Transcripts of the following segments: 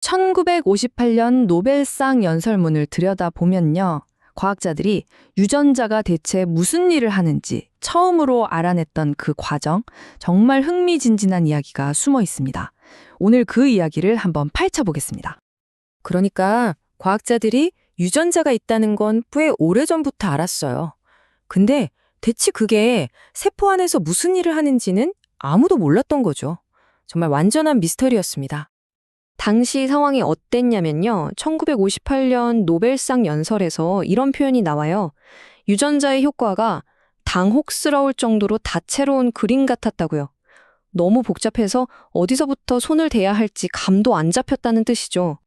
1958년 노벨상 연설문을 들여다보면요. 과학자들이 유전자가 대체 무슨 일을 하는지 처음으로 알아냈던 그 과정, 정말 흥미진진한 이야기가 숨어 있습니다. 오늘 그 이야기를 한번 파헤쳐보겠습니다. 그러니까 과학자들이 유전자가 있다는 건 꽤 오래전부터 알았어요. 근데 대체 그게 세포 안에서 무슨 일을 하는지는 아무도 몰랐던 거죠. 정말 완전한 미스터리였습니다. 당시 상황이 어땠냐면요. 1958년 노벨상 연설에서 이런 표현이 나와요. 유전자의 효과가 당혹스러울 정도로 다채로운 그림 같았다고요. 너무 복잡해서 어디서부터 손을 대야 할지 감도 안 잡혔다는 뜻이죠.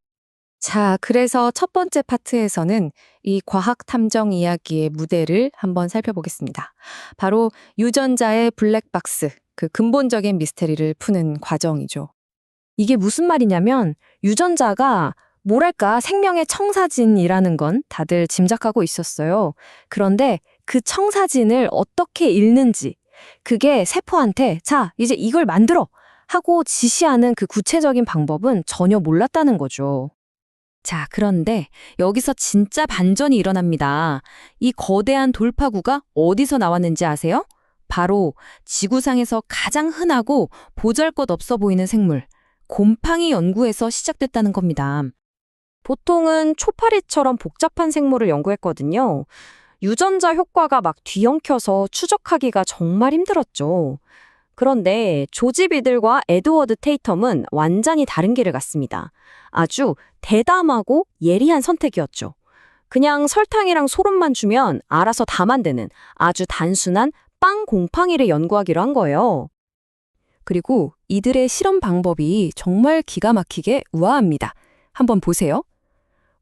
자, 그래서 첫 번째 파트에서는 이 과학 탐정 이야기의 무대를 한번 살펴보겠습니다. 바로 유전자의 블랙박스, 그 근본적인 미스테리를 푸는 과정이죠. 이게 무슨 말이냐면 유전자가 뭐랄까 생명의 청사진이라는 건 다들 짐작하고 있었어요. 그런데 그 청사진을 어떻게 읽는지, 그게 세포한테 자, 이제 이걸 만들어! 하고 지시하는 그 구체적인 방법은 전혀 몰랐다는 거죠. 자, 그런데 여기서 진짜 반전이 일어납니다. 이 거대한 돌파구가 어디서 나왔는지 아세요? 바로 지구상에서 가장 흔하고 보잘것없어 보이는 생물, 곰팡이 연구에서 시작됐다는 겁니다. 보통은 초파리처럼 복잡한 생물을 연구했거든요. 유전자 효과가 막 뒤엉켜서 추적하기가 정말 힘들었죠. 그런데 조지 비들과 에드워드 테이텀은 완전히 다른 길을 갔습니다. 아주 대담하고 예리한 선택이었죠. 그냥 설탕이랑 소금만 주면 알아서 다 만드는 아주 단순한 빵 곰팡이를 연구하기로 한 거예요. 그리고 이들의 실험 방법이 정말 기가 막히게 우아합니다. 한번 보세요.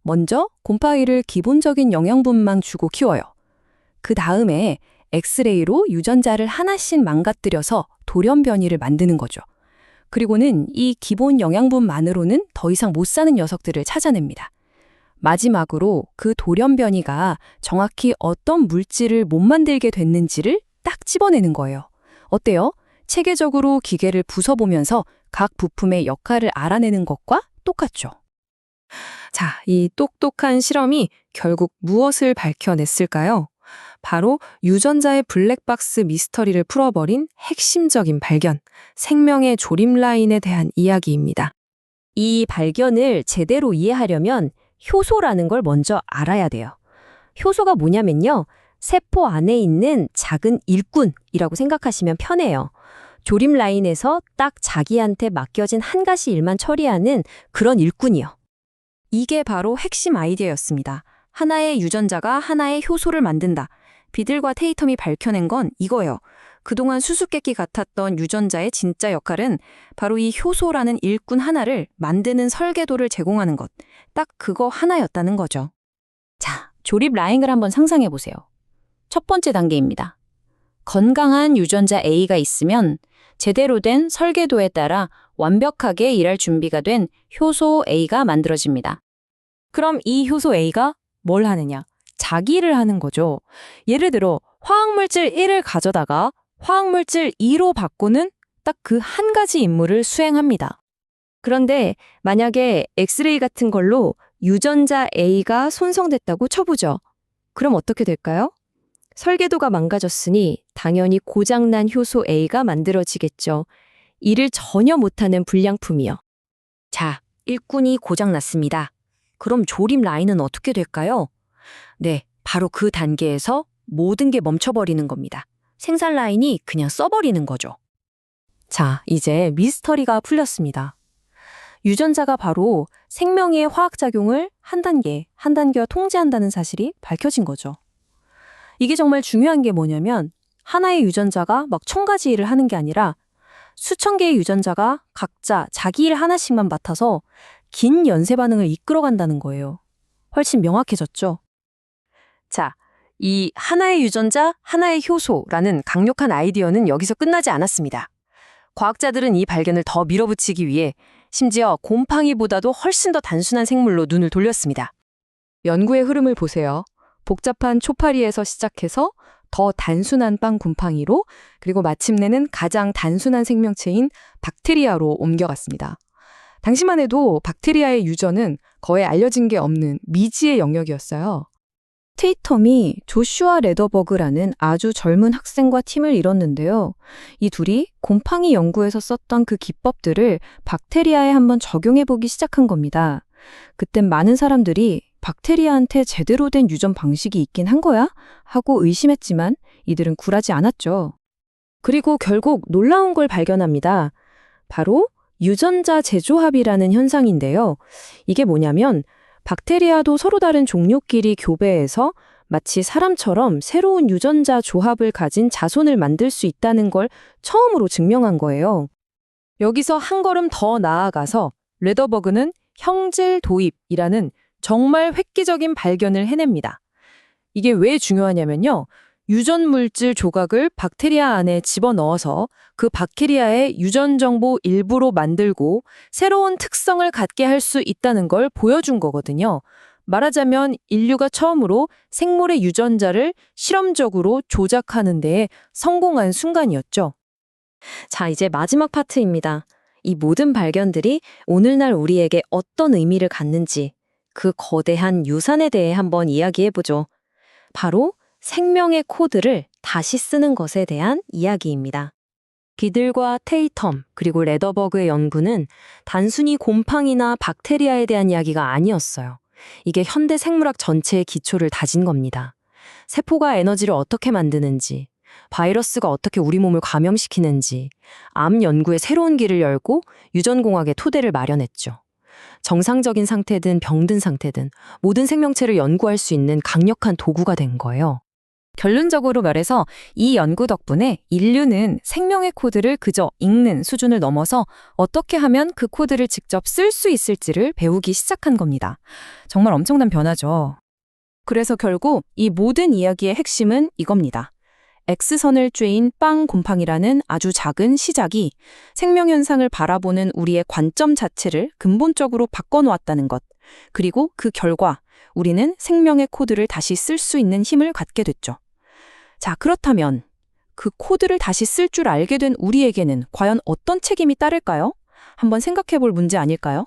먼저 곰팡이를 기본적인 영양분만 주고 키워요. 그 다음에 엑스레이로 유전자를 하나씩 망가뜨려서 돌연변이를 만드는 거죠. 그리고는 이 기본 영양분만으로는 더 이상 못 사는 녀석들을 찾아냅니다. 마지막으로 그 돌연변이가 정확히 어떤 물질을 못 만들게 됐는지를 딱 집어내는 거예요. 어때요? 체계적으로 기계를 부숴보면서 각 부품의 역할을 알아내는 것과 똑같죠. 자, 이 똑똑한 실험이 결국 무엇을 밝혀냈을까요? 바로 유전자의 블랙박스 미스터리를 풀어버린 핵심적인 발견, 생명의 조립 라인에 대한 이야기입니다. 이 발견을 제대로 이해하려면 효소라는 걸 먼저 알아야 돼요. 효소가 뭐냐면요. 세포 안에 있는 작은 일꾼이라고 생각하시면 편해요. 조립 라인에서 딱 자기한테 맡겨진 한 가지 일만 처리하는 그런 일꾼이요. 이게 바로 핵심 아이디어였습니다. 하나의 유전자가 하나의 효소를 만든다. 비들과 테이텀이 밝혀낸 건 이거예요. 그동안 수수께끼 같았던 유전자의 진짜 역할은 바로 이 효소라는 일꾼 하나를 만드는 설계도를 제공하는 것. 딱 그거 하나였다는 거죠. 자, 조립 라인을 한번 상상해 보세요. 첫 번째 단계입니다. 건강한 유전자 A가 있으면 제대로 된 설계도에 따라 완벽하게 일할 준비가 된 효소 A가 만들어집니다. 그럼 이 효소 A가 뭘 하느냐? 자기 일을 하는 거죠. 예를 들어 화학물질 1을 가져다가 화학물질 2로 바꾸는 딱 그 한 가지 임무를 수행합니다. 그런데 만약에 엑스레이 같은 걸로 유전자 A가 손상됐다고 쳐보죠. 그럼 어떻게 될까요? 설계도가 망가졌으니 당연히 고장난 효소 A가 만들어지겠죠. 일을 전혀 못하는 불량품이요. 자, 일꾼이 고장났습니다. 그럼 조립 라인은 어떻게 될까요? 네, 바로 그 단계에서 모든 게 멈춰버리는 겁니다. 생산 라인이 그냥 써버리는 거죠. 자, 이제 미스터리가 풀렸습니다. 유전자가 바로 생명의 화학작용을 한 단계와 통제한다는 사실이 밝혀진 거죠. 이게 정말 중요한 게 뭐냐면 하나의 유전자가 막 1000가지 일을 하는 게 아니라 수천 개의 유전자가 각자 자기 일 하나씩만 맡아서 긴 연쇄 반응을 이끌어간다는 거예요. 훨씬 명확해졌죠? 자, 이 하나의 유전자, 하나의 효소라는 강력한 아이디어는 여기서 끝나지 않았습니다. 과학자들은 이 발견을 더 밀어붙이기 위해 심지어 곰팡이보다도 훨씬 더 단순한 생물로 눈을 돌렸습니다. 연구의 흐름을 보세요. 복잡한 초파리에서 시작해서 더 단순한 빵 곰팡이로, 그리고 마침내는 가장 단순한 생명체인 박테리아로 옮겨갔습니다. 당시만 해도 박테리아의 유전은 거의 알려진 게 없는 미지의 영역이었어요. 테이텀이 조슈아 레더버그라는 아주 젊은 학생과 팀을 이뤘는데요. 이 둘이 곰팡이 연구에서 썼던 그 기법들을 박테리아에 한번 적용해보기 시작한 겁니다. 그땐 많은 사람들이 박테리아한테 제대로 된 유전 방식이 있긴 한 거야? 하고 의심했지만 이들은 굴하지 않았죠. 그리고 결국 놀라운 걸 발견합니다. 바로 유전자 재조합이라는 현상인데요. 이게 뭐냐면 박테리아도 서로 다른 종류끼리 교배해서 마치 사람처럼 새로운 유전자 조합을 가진 자손을 만들 수 있다는 걸 처음으로 증명한 거예요. 여기서 한 걸음 더 나아가서 레더버그는 형질 도입이라는 정말 획기적인 발견을 해냅니다. 이게 왜 중요하냐면요. 유전 물질 조각을 박테리아 안에 집어넣어서 그 박테리아의 유전 정보 일부로 만들고 새로운 특성을 갖게 할 수 있다는 걸 보여준 거거든요. 말하자면 인류가 처음으로 생물의 유전자를 실험적으로 조작하는 데 성공한 순간이었죠. 자, 이제 마지막 파트입니다. 이 모든 발견들이 오늘날 우리에게 어떤 의미를 갖는지 그 거대한 유산에 대해 한번 이야기해보죠. 바로 생명의 코드를 다시 쓰는 것에 대한 이야기입니다. 비들과 테이텀 그리고 레더버그의 연구는 단순히 곰팡이나 박테리아에 대한 이야기가 아니었어요. 이게 현대 생물학 전체의 기초를 다진 겁니다. 세포가 에너지를 어떻게 만드는지, 바이러스가 어떻게 우리 몸을 감염시키는지, 암 연구의 새로운 길을 열고 유전공학의 토대를 마련했죠. 정상적인 상태든 병든 상태든 모든 생명체를 연구할 수 있는 강력한 도구가 된 거예요. 결론적으로 말해서 이 연구 덕분에 인류는 생명의 코드를 그저 읽는 수준을 넘어서 어떻게 하면 그 코드를 직접 쓸 수 있을지를 배우기 시작한 겁니다. 정말 엄청난 변화죠. 그래서 결국 이 모든 이야기의 핵심은 이겁니다. X선을 쬐인 빵 곰팡이라는 아주 작은 시작이 생명 현상을 바라보는 우리의 관점 자체를 근본적으로 바꿔놓았다는 것. 그리고 그 결과 우리는 생명의 코드를 다시 쓸 수 있는 힘을 갖게 됐죠. 자, 그렇다면 그 코드를 다시 쓸 줄 알게 된 우리에게는 과연 어떤 책임이 따를까요? 한번 생각해 볼 문제 아닐까요?